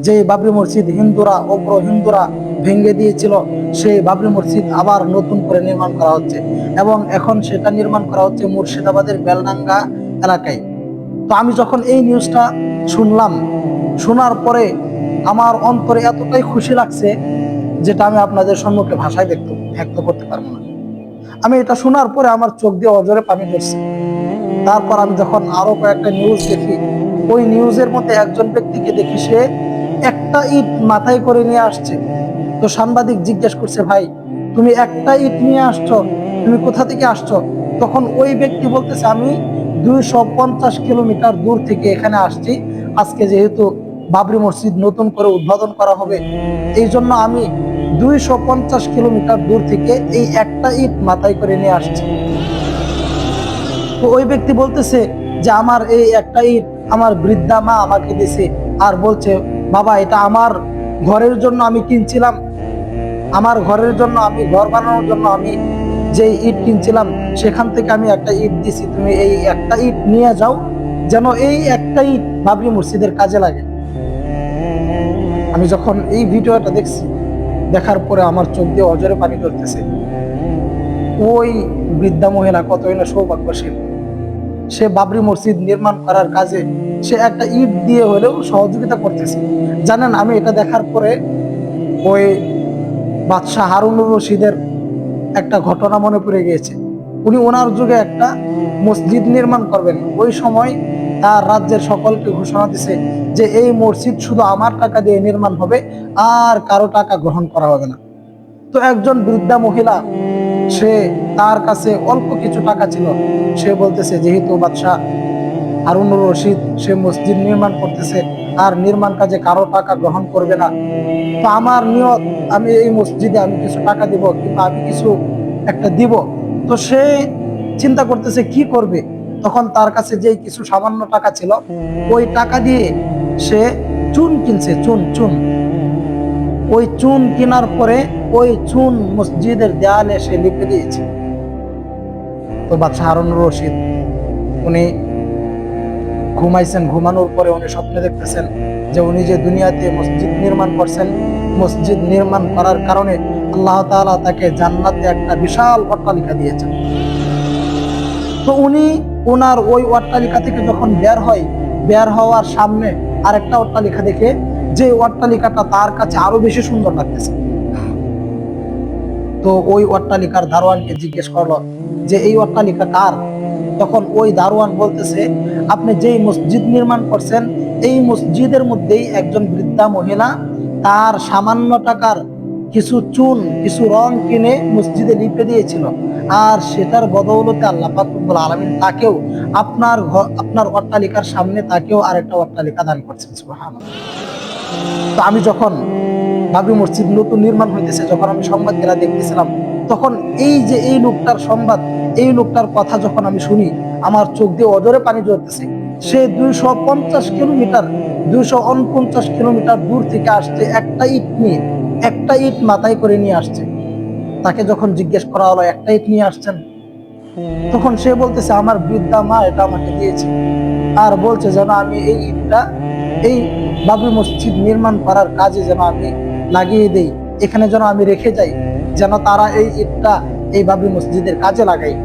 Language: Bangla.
যে বাবরি মসজিদ হিন্দুরা অগ্র হিন্দুরা ভেঙে দিয়েছিল, সেই বাবরি মসজিদ আবার নতুন করে নির্মাণ করা হচ্ছে এবং এখন সেটা নির্মাণ করা হচ্ছে মুর্শিদাবাদের বেলডাঙ্গা এলাকায়। তো আমি যখন এই নিউজটা শুনলাম, শোনার পরে আমার অন্তরে এতটাই খুশি লাগছে যেটা আমি আপনাদের সম্মুখে ভাষায় ব্যক্ত করতে পারবো না। আমি এটা শোনার পরে আমার চোখ দিয়ে অজরে পানি পড়ছে। তারপর আমি যখন আরো কয়েকটা নিউজ দেখি, ওই নিউজের মধ্যে একজন ব্যক্তিকে দেখি সে একটা ইট মাথায় করে নিয়ে আসছে। তো সাংবাদিক জিজ্ঞেস করছে, ভাই তুমি একটা ইট নিয়ে আসছো, তুমি কোথা থেকে আসছো? তখন ওই ব্যক্তি বলতেছে, আমি 250 কিলোমিটার দূর থেকে এখানে আসছি। আজকে যেহেতু বাবরি মসজিদ নতুন করে উদ্বোধন করা হবে, এই জন্য আমি 250 কিলোমিটার দূর থেকে এই একটা ইট মাথায় করে নিয়ে আসছি। তো ওই ব্যক্তি বলতেছে যে আমার এই একটা ইট আমার বৃদ্ধা মা আমাকে দিছে, আর বলছে বাবা এটা আমার ঘরের জন্য আমি কিনছিলাম, আমার ঘরের জন্য, আমি ঘর বানানোর জন্য আমি যে ইট কিনছিলাম সেখান থেকে আমি একটা ইট দিছি, তুমি এই একটা ইট নিয়ে যাও, যেন এই একটা ইট বাবরি মসজিদের কাজে লাগে। আমি যখন এই ভিডিওটা দেখছি, দেখার পরে আমার চোখ দিয়ে অজরে পানি ধরতেছে। ওই বৃদ্ধা মহিলা কতই না সৌভাগ্যশীল, সে বাবরি মসজিদ নির্মাণ করার কাজে সে একটা ইট দিয়ে হলেও সহযোগিতা করতেছে। জানেন, আমি এটা দেখার পরে ওই বাদশাহ হারুনুর রশিদের একটা ঘটনা মনে পড়ে গিয়েছে। উনি ওনার যুগে একটা মসজিদ নির্মাণ করবেন, ওই সময় তার রাজ্যের সকলকে ঘোষণা দিছে যে এই মসজিদ শুধু আমার টাকা দিয়ে নির্মাণ হবে, আর কারো টাকা গ্রহণ করা হবে না। তো একজন বৃদ্ধা মহিলা, সে তার কাছে অল্প কিছু টাকা ছিল, সে বলতেছে যেহেতু বাদশাহ হারুনুর রশিদ সে মসজিদ নির্মাণ করতেছে আর নির্মাণ কাজে কারো টাকা গ্রহণ করবে না, তো আমার নিয়ত আমি এই মসজিদে আমি কিছু টাকা দিব কিংবা আমি কিছু একটা দিব। তো সে চিন্তা করতেছে কি করবে। তখন তার কাছে যে কিছু সামান্য টাকা ছিল, ওই টাকা দিয়ে সে চুন কিনছে, চুন চুন। ওই চুন কেনার পরে ওই চুন মসজিদের দেয়ালে সে লিপে দিয়েছে। তো বাদশাহ হারুনুর রশিদ উনি ঘুমাইছেন, ঘুমানোর পরে উনি স্বপ্নে দেখতেছেন যে উনি যে দুনিয়াতে মসজিদ নির্মাণ করছেন, মসজিদ নির্মাণ করার কারণে আল্লাহ তাআলা তাকে জান্নাতে একটা বিশাল অট্টালিকা দিয়েছেন। তো উনি ওনার ওই অট্টালিকা থেকে যখন বের হওয়ার সামনে আরেকটা অট্টালিকা দেখে, যে অট্টালিকাটা তার কাছে আরো বেশি সুন্দর লাগতেছে। তো ওই অট্টালিকার দারোয়ানকে জিজ্ঞেস করলো যে এই অট্টালিকা কার? তখন ওই দারোয়ান বলতেছে, আপনি যেই মসজিদ নির্মাণ করছেন এই মসজিদের মধ্যেই একজন বৃদ্ধা মহিলা তার সামান্য টাকার কিছু চুন, কিছু রং কিনে মসজিদে লিপে দিয়েছিল, আর সেটার বদৌলতে আল্লাহ পাক রব্বুল আলামিন তাকেও আপনার অট্টালিকার সামনে তাকেও আরেকটা অট্টালিকা দান করছেন। সুবহানাল্লাহ। তো আমি যখন বাবরি মসজিদ নতুন নির্মাণ হইতেছে, যখন আমি সংবাদগুলা দেখতেছিলাম, তখন এই যে এই লোকটার সংবাদ, এই লোকটার কথা যখন আমি শুনি, আমার চোখ দিয়ে অজরে পানি ঝরতেছে। সে 250 কিলোমিটার 249 কিলোমিটার দূর থেকে আসছে একটা ইট নিয়ে, একটা ইট মাথায় করে নিয়ে আসছে। তাকে যখন জিজ্ঞেস করা হলো একটা ইট নিয়ে আসছেন, তখন সে বলতেছে আমার বৃদ্ধা মা এটা আমাকে দিয়েছে, আর বলছে যেন আমি এই ইটটা এই বাবরি মসজিদ নির্মাণ করার কাজে যেন আমি লাগিয়ে দেই, এখানে যেন আমি রেখে যাই, যেন তারা এই ইটটা এই বাবরি মসজিদের কাজে লাগাই।